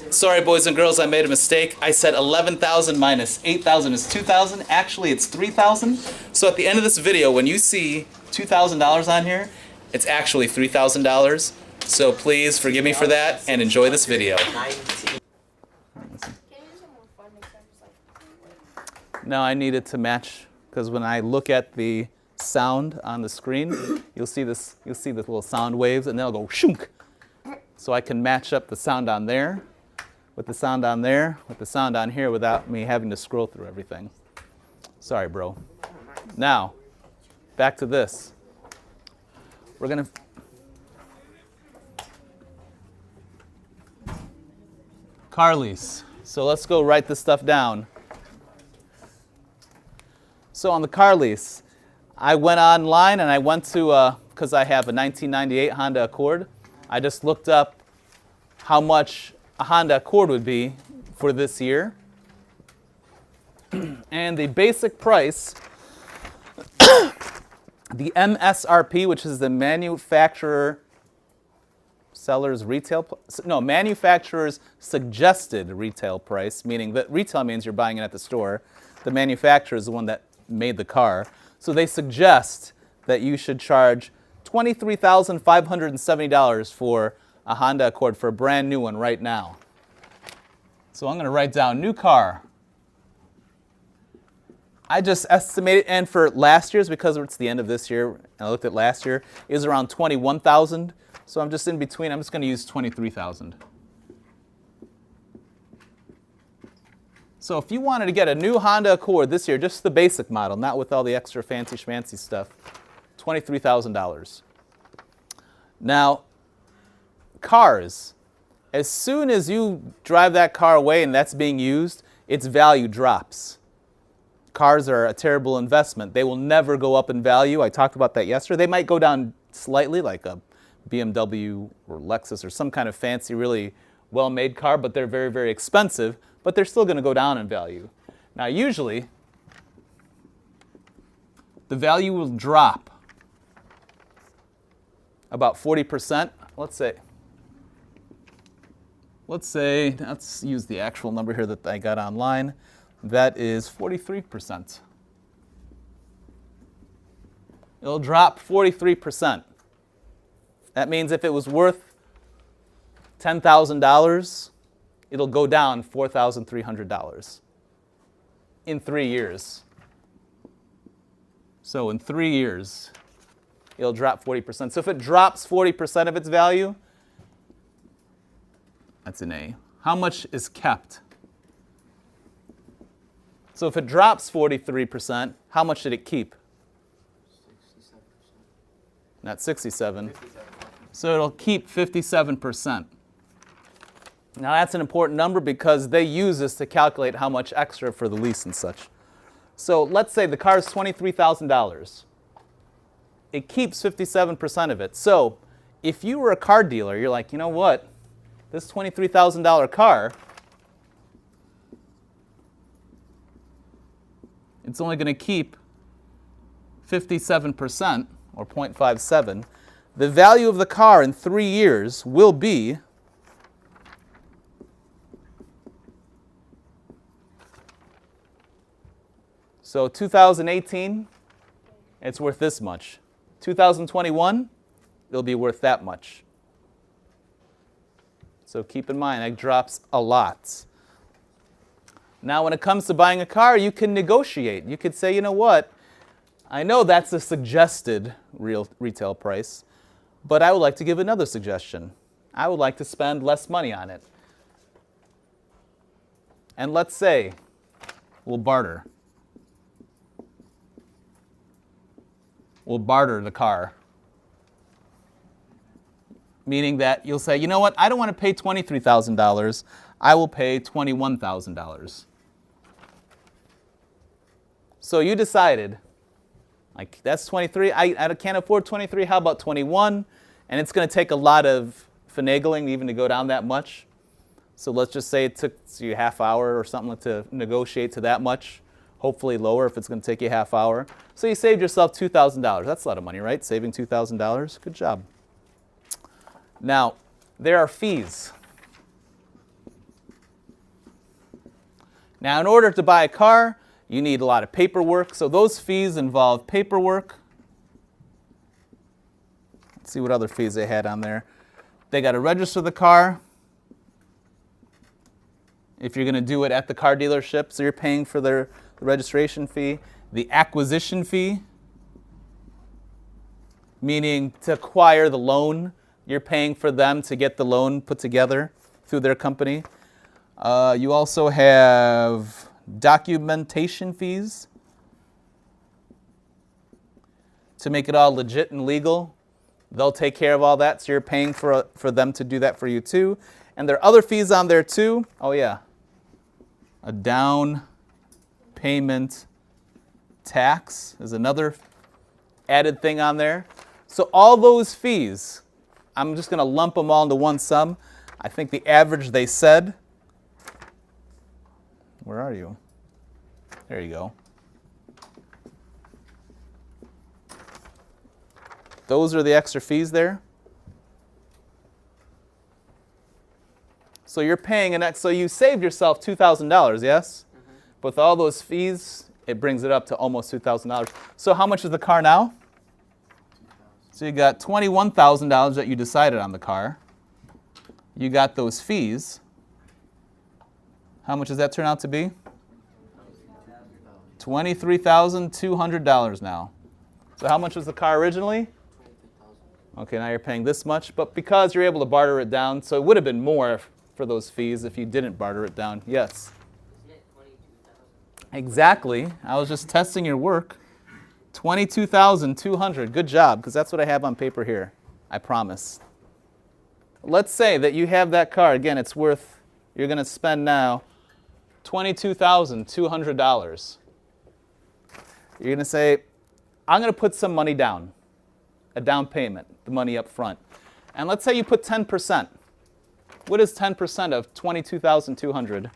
Sorry, boys and girls, I made a mistake. I said 11,000 minus 8,000 is 2,000. Actually, it's 3,000. So at the end of this video, when you see $2,000 on here, it's actually $3,000. So please forgive me for that and enjoy this video. Now I need it to match, because when I look at the sound on the screen, you'll see the little sound waves, and they'll go shunk. So I can match up the sound on there with the sound on there with the sound on here without me having to scroll through everything. Sorry, bro. Now, back to this. We're gonna car lease. So let's go write this stuff down. So on the car lease, I went online and I went to, because I have a 1998 Honda Accord, I just looked up how much a Honda Accord would be for this year. And the basic price, the MSRP, which is the manufacturer's suggested retail price, meaning that retail means you're buying it at the store. The manufacturer is the one that made the car. So they suggest that you should charge $23,570 for a Honda Accord, for a brand new one right now. So I'm going to write down new car. I just estimated, and for last year's, because it's the end of this year, and I looked at last year, it was around $21,000. So I'm just in between. I'm just going to use $23,000. So if you wanted to get a new Honda Accord this year, just the basic model, not with all the extra fancy schmancy stuff, $23,000. Now, cars. As soon as you drive that car away and that's being used, its value drops. Cars are a terrible investment. They will never go up in value. I talked about that yesterday. They might go down slightly, like a BMW or Lexus or some kind of fancy, really well-made car, but they're very, very expensive, but they're still going to go down in value. Now, usually, the value will drop about 40%. Let's use the actual number here that I got online. That is 43%. It'll drop 43%. That means if it was worth $10,000, it'll go down $4,300 in 3 years. So in 3 years, it'll drop 40%. So if it drops 40% of its value, that's an A. How much is kept? So if it drops 43%, how much did it keep? 67%. Not 67. 57%. So it'll keep 57%. Now that's an important number because they use this to calculate how much extra for the lease and such. So let's say the car is $23,000. It keeps 57% of it. So if you were a car dealer, you're like, you know what? This $23,000 car, it's only going to keep 57%, or 0.57. The value of the car in 3 years will be so 2018, it's worth this much. 2021, it'll be worth that much. So keep in mind, that drops a lot. Now, when it comes to buying a car, you can negotiate. You could say, you know what, I know that's the suggested retail price, but I would like to give another suggestion. I would like to spend less money on it. And let's say we'll barter. We'll barter the car. Meaning that you'll say, you know what, I don't want to pay $23,000. I will pay $21,000. So you decided, like, that's 23. I can't afford 23. How about 21? And it's going to take a lot of finagling even to go down that much. So let's just say it took you a half hour or something to negotiate to that much. Hopefully lower if it's going to take you a half hour. So you saved yourself $2,000. That's a lot of money, right? Saving $2,000. Good job. Now, there are fees. Now, in order to buy a car, you need a lot of paperwork. So those fees involve paperwork. Let's see what other fees they had on there. They got to register the car if you're going to do it at the car dealership. So you're paying for the registration fee. The acquisition fee, meaning to acquire the loan, you're paying for them to get the loan put together through their company. You also have documentation fees to make it all legit and legal. They'll take care of all that, so you're paying for them to do that for you too. And there are other fees on there too. Oh yeah, a down payment tax is another added thing on there. So all those fees, I'm just going to lump them all into one sum. I think the average they said, where are you? There you go. Those are the extra fees there. So you're paying so you saved yourself $2,000, yes? Mm-hmm. With all those fees, it brings it up to almost $2,000. So how much is the car now? So you got $21,000 that you decided on the car. You got those fees. How much does that turn out to be? $23,200 now. So how much was the car originally? Okay, now you're paying this much, but because you're able to barter it down, so it would have been more for those fees if you didn't barter it down. Yes? Isn't it 22,000? Exactly. I was just testing your work. 22,200. Good job, because that's what I have on paper here. I promise. Let's say that you have that car. Again, it's worth, you're going to spend now $22,200. You're going to say, I'm going to put some money down, a down payment, the money up front. And let's say you put 10%. What is 10% of 22,200?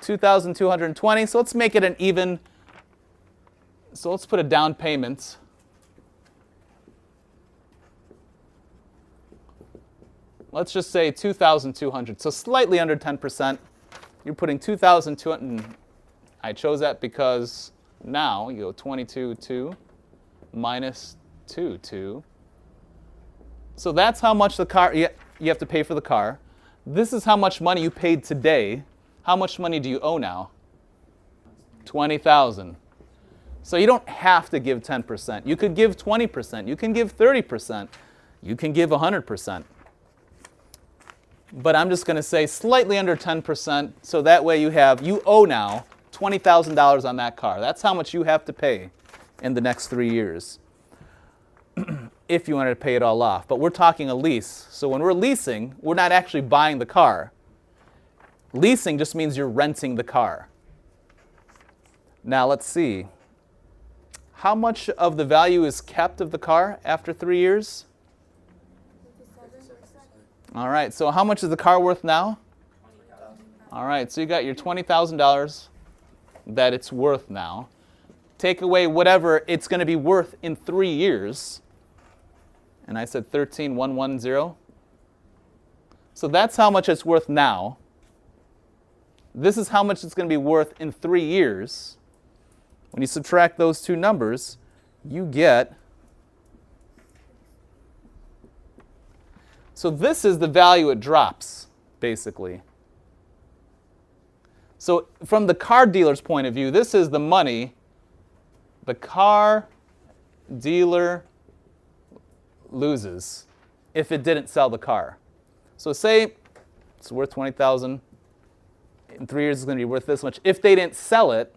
2,220. So let's make it an even. So let's put a down payment. Let's just say 2,200. So slightly under 10%. You're putting 2,200. I chose that because now you go 22,2 minus 2,2. So that's how much the car you have to pay for the car. This is how much money you paid today. How much money do you owe now? 20,000. So you don't have to give 10%. You could give 20%. You can give 30%. You can give 100%. But I'm just going to say slightly under 10%, so that way you owe now $20,000 on that car. That's how much you have to pay in the next 3 years if you wanted to pay it all off. But we're talking a lease. So when we're leasing, we're not actually buying the car. Leasing just means you're renting the car. Now let's see. How much of the value is kept of the car after 3 years? 57%. All right, so how much is the car worth now? $20,000. All right, so you got your $20,000 that it's worth now. Take away whatever it's going to be worth in 3 years. And I said 13,110. So that's how much it's worth now. This is how much it's going to be worth in 3 years. When you subtract those two numbers, you get. So this is the value it drops, basically. So from the car dealer's point of view, this is the money the car dealer loses if it didn't sell the car. So say it's worth $20,000. In 3 years, it's going to be worth this much. If they didn't sell it,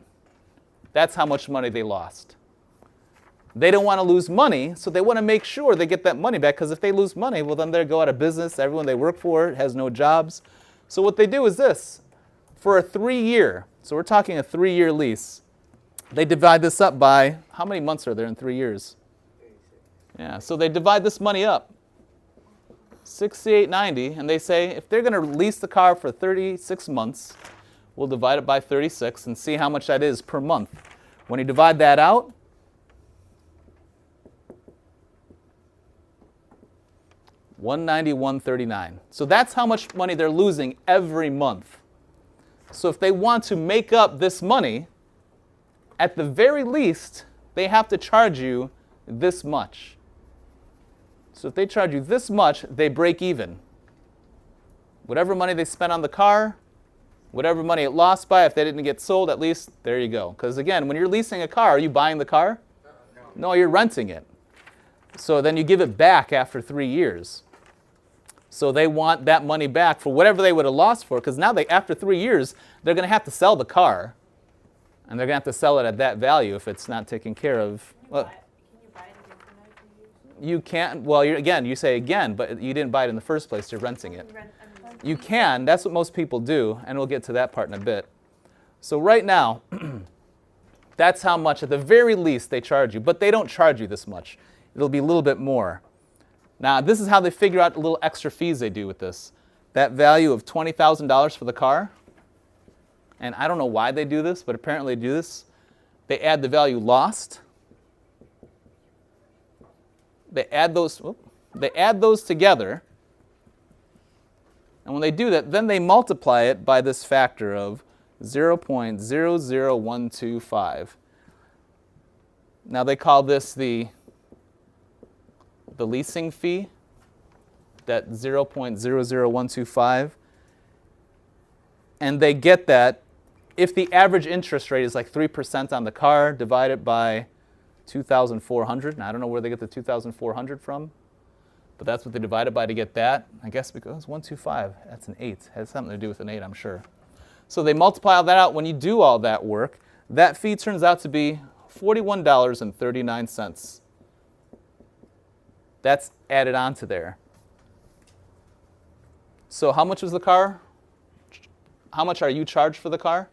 that's how much money they lost. They don't want to lose money, so they want to make sure they get that money back, because if they lose money, well, then they'll go out of business. Everyone they work for has no jobs. So what they do is this. For a 3-year, so we're talking a 3-year lease, they divide this up by, how many months are there in 3 years? 36. Yeah, so they divide this money up. 68.90, and they say if they're going to lease the car for 36 months, we'll divide it by 36 and see how much that is per month. When you divide that out, $191.39. So that's how much money they're losing every month. So if they want to make up this money, at the very least, they have to charge you this much. So if they charge you this much, they break even. Whatever money they spent on the car, whatever money it lost by, if they didn't get sold, at least there you go. Because again, when you're leasing a car, are you buying the car? No, you're renting it. So then you give it back after 3 years. So they want that money back for whatever they would have lost for, because now after 3 years, they're going to have to sell the car. And they're going to have to sell it at that value if it's not taken care of. Well, Can you buy it again for night? you can't, well, you say again, but you didn't buy it in the first place, you're renting it. You can, that's what most people do, and we'll get to that part in a bit. So right now, that's how much, at the very least, they charge you. But they don't charge you this much. It'll be a little bit more. Now, this is how they figure out the little extra fees they do with this. That value of $20,000 for the car, and I don't know why they do this, but apparently they do this. They add the value lost. They add those together. And when they do that, then they multiply it by this factor of 0.00125. Now they call this the leasing fee, that 0.00125. And they get that if the average interest rate is like 3% on the car, divided by 2,400. Now I don't know where they get the 2,400 from, but that's what they divide it by to get that. I guess because 125, that's an 8. It has something to do with an 8, I'm sure. So they multiply all that out. When you do all that work, that fee turns out to be $41.39. That's added onto there. So how much was the car? How much are you charged for the car?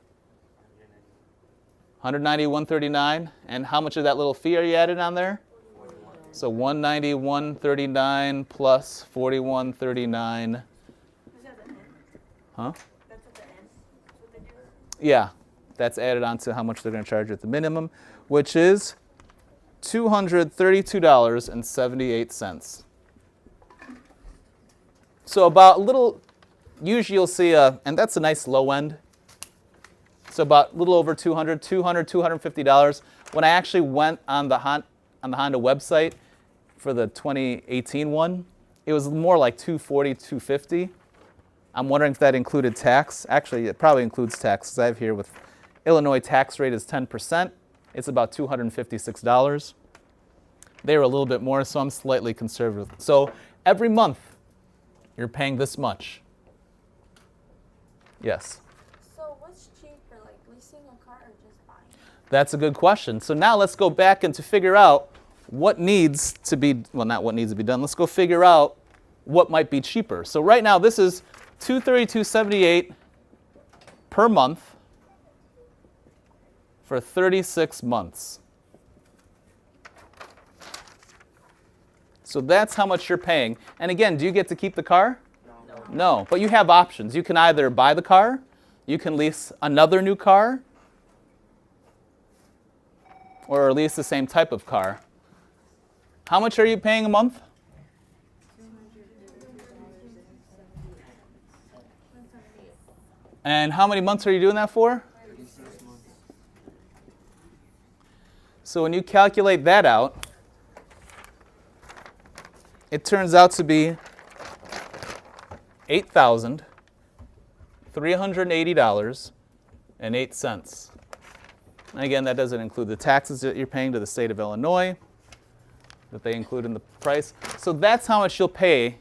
$191.39. And how much of that little fee are you added on there? 41. So $191.39 plus $41.39. Is that the end? Huh? That's at the end? That's what they do? Yeah, that's added on to how much they're going to charge you at the minimum, which is $232.78. So about a little, usually you'll see and that's a nice low end. So about a little over $250. When I actually went on the Honda website for the 2018 one, it was more like $240, $250. I'm wondering if that included tax. Actually, it probably includes tax, because I have here with Illinois tax rate is 10%. It's about $256. They were a little bit more, so I'm slightly conservative. So every month, you're paying this much. Yes? So what's cheaper, like leasing a car or just buying? That's a good question. So now let's go back and to figure out what needs to be, well, not what needs to be done. Let's go figure out what might be cheaper. So right now, this is $232.78 per month for 36 months. So that's how much you're paying. And again, do you get to keep the car? No, but you have options. You can either buy the car, you can lease another new car, or lease the same type of car. How much are you paying a month? And how many months are you doing that for? 36 months. So when you calculate that out, it turns out to be $8,380.08. And again, that doesn't include the taxes that you're paying to the state of Illinois that they include in the price. So that's how much you'll pay.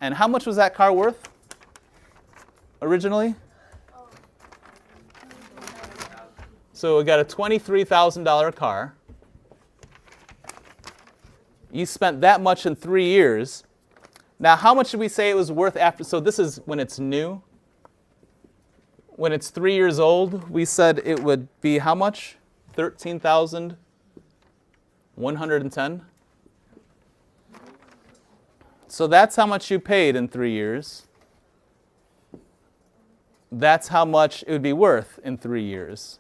And how much was that car worth originally? So we got a $23,000 car. You spent that much in 3 years. Now, how much did we say it was worth after? So this is when it's new. When it's 3 years old, we said it would be how much? $13,110. So that's how much you paid in 3 years. That's how much it would be worth in 3 years.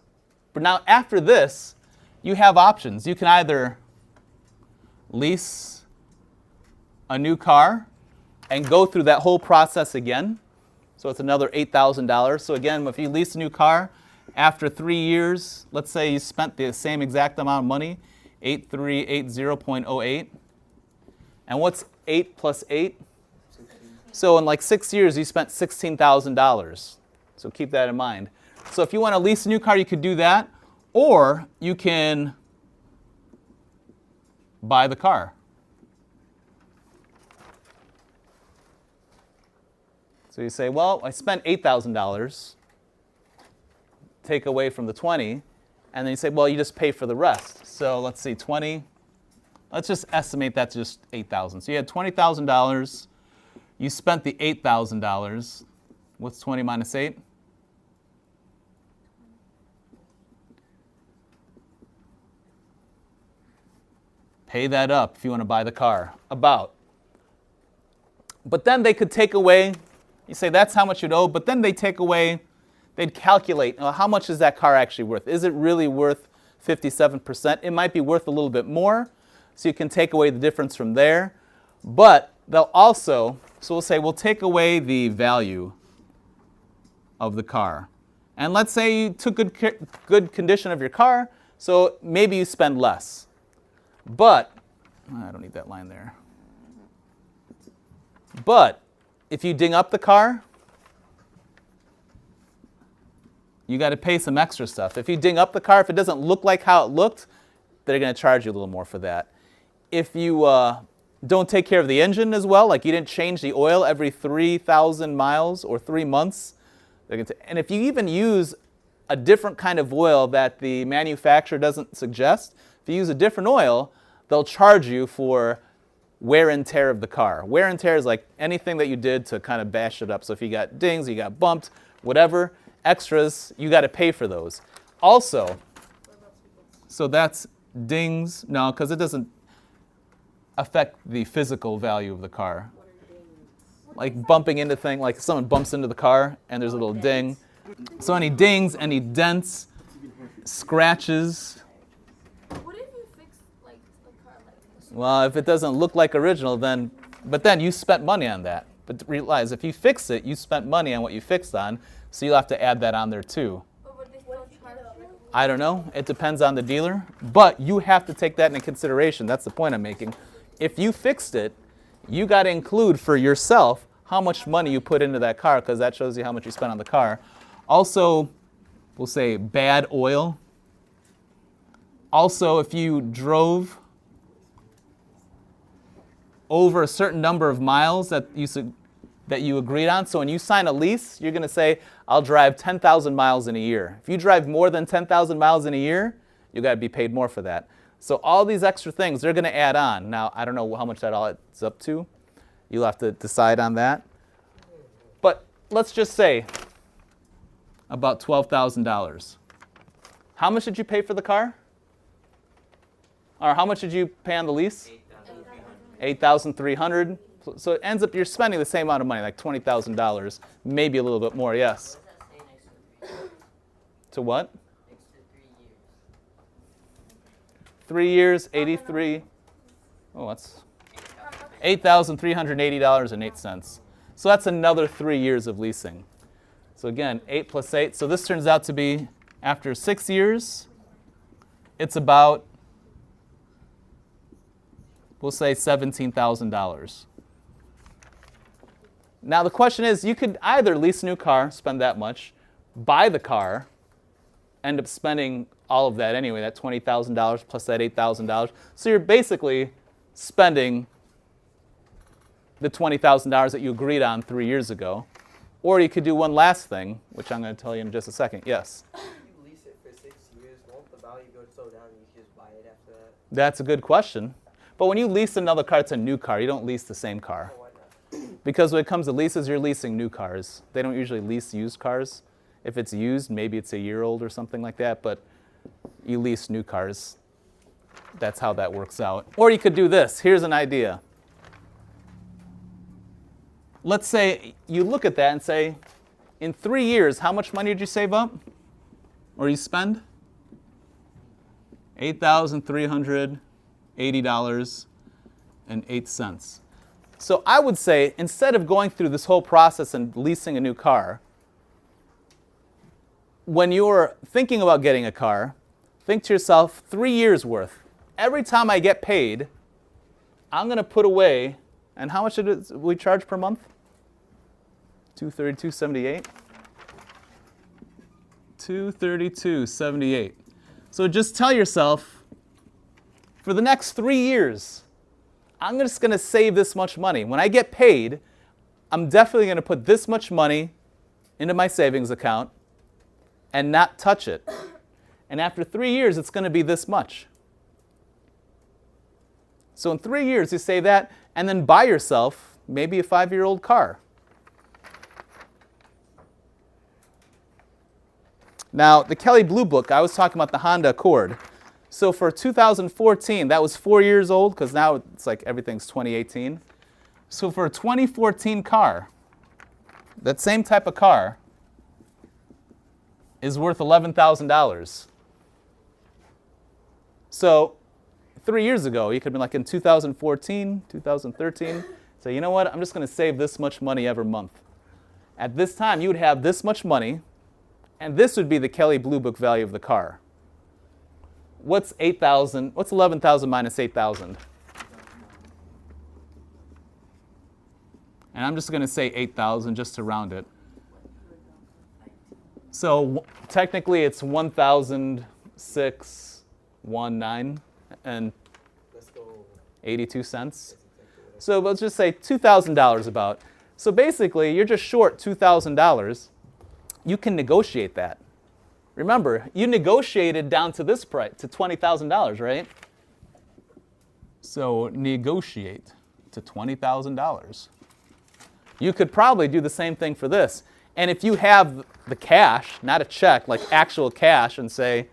But now after this, you have options. You can either lease a new car, and go through that whole process again. So it's another $8,000. So again, if you lease a new car, after 3 years, let's say you spent the same exact amount of money, 8380.08. And what's 8 plus 8? 16. So in like 6 years, you spent $16,000. So keep that in mind. So if you want to lease a new car, you could do that. Or you can buy the car. So you say, well, I spent $8,000, take away from the 20, and then you say, well, you just pay for the rest. So let's see, 20, let's just estimate that's just $8,000. So you had $20,000, you spent the $8,000. What's 20 minus 8? Pay that up if you want to buy the car, about. But then they could take away, you say that's how much you'd owe, but then they take away, they'd calculate, how much is that car actually worth? Is it really worth 57%? It might be worth a little bit more, so you can take away the difference from there. But they'll also, so we'll say we'll take away the value of the car. And let's say you took good condition of your car, so maybe you spend less. But, I don't need that line there. But if you ding up the car, you got to pay some extra stuff. If you ding up the car, if it doesn't look like how it looked, they're going to charge you a little more for that. If you don't take care of the engine as well, like you didn't change the oil every 3,000 miles or 3 months, and if you even use a different kind of oil that the manufacturer doesn't suggest, if you use a different oil, they'll charge you for wear and tear of the car. Wear and tear is like anything that you did to kind of bash it up. So if you got dings, you got bumped, whatever, extras, you got to pay for those. Also, so that's dings, no, because it doesn't affect the physical value of the car. Like bumping into things, like someone bumps into the car and there's a little ding. So any dings, any dents, scratches. What if you fix like a car like this? Well, if it doesn't look like original, then, but then you spent money on that. But realize if you fix it, you spent money on what you fixed on, so you'll have to add that on there too. But would they still charge you? I don't know. It depends on the dealer. But you have to take that into consideration. That's the point I'm making. If you fixed it, you got to include for yourself how much money you put into that car, because that shows you how much you spent on the car. Also, we'll say bad oil. Also, if you drove over a certain number of miles that you agreed on. So when you sign a lease, you're going to say, I'll drive 10,000 miles in a year. If you drive more than 10,000 miles in a year, you got to be paid more for that. So all these extra things, they're going to add on. Now, I don't know how much that all adds up to. You'll have to decide on that. But let's just say about $12,000. How much did you pay for the car? Or how much did you pay on the lease? $8,300. So it ends up you're spending the same amount of money, like $20,000, maybe a little bit more, yes. What does that say next to 3 years? To what? Next to 3 3 years. years, 83. Oh, that's $8,380.08. So that's another 3 years of leasing. So again, 8 plus 8. So this turns out to be, after 6 years, it's about, we'll say $17,000. Now the question is, you could either lease a new car, spend that much, buy the car, end up spending all of that anyway, that $20,000 plus that $8,000. So you're basically spending the $20,000 that you agreed on 3 years ago. Or you could do one last thing, which I'm going to tell you in just a second. Yes? If you lease it for 6 years, won't the value go so down and you can just buy it after that? That's a good question. But when you lease another car, it's a new car. You don't lease the same car. Or why not? Because when it comes to leases, you're leasing new cars. They don't usually lease used cars. If it's used, maybe it's a year old or something like that, but you lease new cars. That's how that works out. Or you could do this. Here's an idea. Let's say you look at that and say, in 3 years, how much money did you save up? Or you spend? $8,380.08. So I would say, instead of going through this whole process and leasing a new car, when you're thinking about getting a car, think to yourself, 3 years worth. Every time I get paid, I'm going to put away, and how much did we charge per month? $232.78. $232.78. So just tell yourself, for the next 3 years, I'm just going to save this much money. When I get paid, I'm definitely going to put this much money into my savings account and not touch it. And after 3 years, it's going to be this much. So in 3 years, you save that, and then buy yourself maybe a 5-year-old car. Now, the Kelley Blue Book, I was talking about the Honda Accord. So for 2014, that was 4 years old, because now it's like everything's 2018. So for a 2014 car, that same type of car is worth $11,000. So 3 years ago, you could have been like in 2014, 2013, say, you know what, I'm just going to save this much money every month. At this time, you would have this much money, and this would be the Kelley Blue Book value of the car. What's 8,000? What's 11,000 minus 8,000? And I'm just going to say 8,000 just to round it. So technically it's 1,619 and Let's go. 82 cents. So let's just say $2,000 about. So basically you're just short $2,000. You can negotiate that. Remember, you negotiated down to this price, to $20,000, right? So negotiate to $20,000. You could probably do the same thing for this. And if you have the cash, not a check, like actual cash, and say,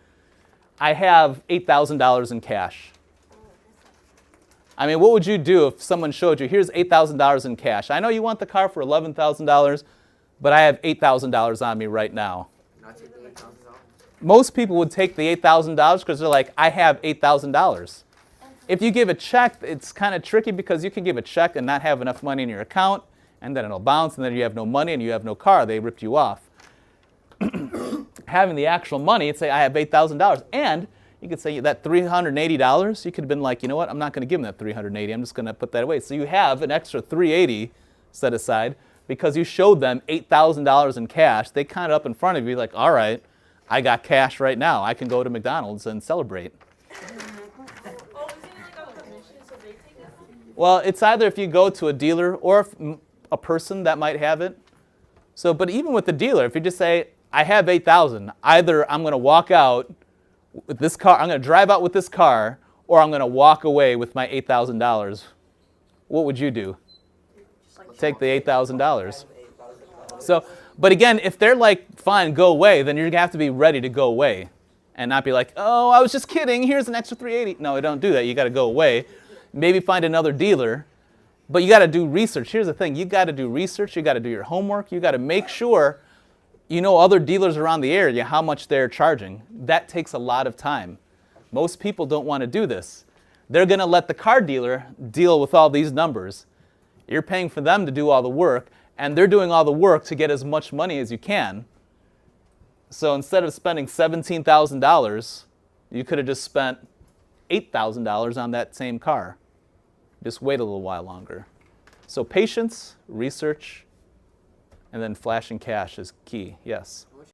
I have $8,000 in cash. I mean, what would you do if someone showed you, here's $8,000 in cash? I know you want the car for $11,000, but I have $8,000 on me right now. Not take the $8,000. Most people would take the $8,000 because they're like, I have $8,000. If you give a check, it's kind of tricky because you can give a check and not have enough money in your account, and then it'll bounce, and then you have no money and you have no car. They ripped you off. Having the actual money, you'd say, I have $8,000. And you could say that $380, you could have been like, you know what, I'm not going to give them that $380. I'm just going to put that away. So you have an extra $380 set aside because you showed them $8,000 in cash. They counted up in front of you like, all right, I got cash right now. I can go to McDonald's and celebrate. Oh, isn't it like a commission, so they take it? Well, it's either if you go to a dealer or if a person that might have it. So, but even with the dealer, if you just say, I have $8,000, either I'm going to walk out with this car, I'm going to drive out with this car, or I'm going to walk away with my $8,000. What would you do? Take the $8,000. So, but again, if they're like, fine, go away, then you're going to have to be ready to go away and not be like, oh, I was just kidding, here's an extra $380. No, don't do that. You got to go away. Maybe find another dealer, but you got to do research. Here's the thing. You got to do research. You got to do your homework. You got to make sure you know other dealers around the area, how much they're charging. That takes a lot of time. Most people don't want to do this. They're going to let the car dealer deal with all these numbers. You're paying for them to do all the work, and they're doing all the work to get as much money as you can. So instead of spending $17,000, you could have just spent $8,000 on that same car. Just wait a little while longer. So patience, research, and then flashing cash is key. Yes?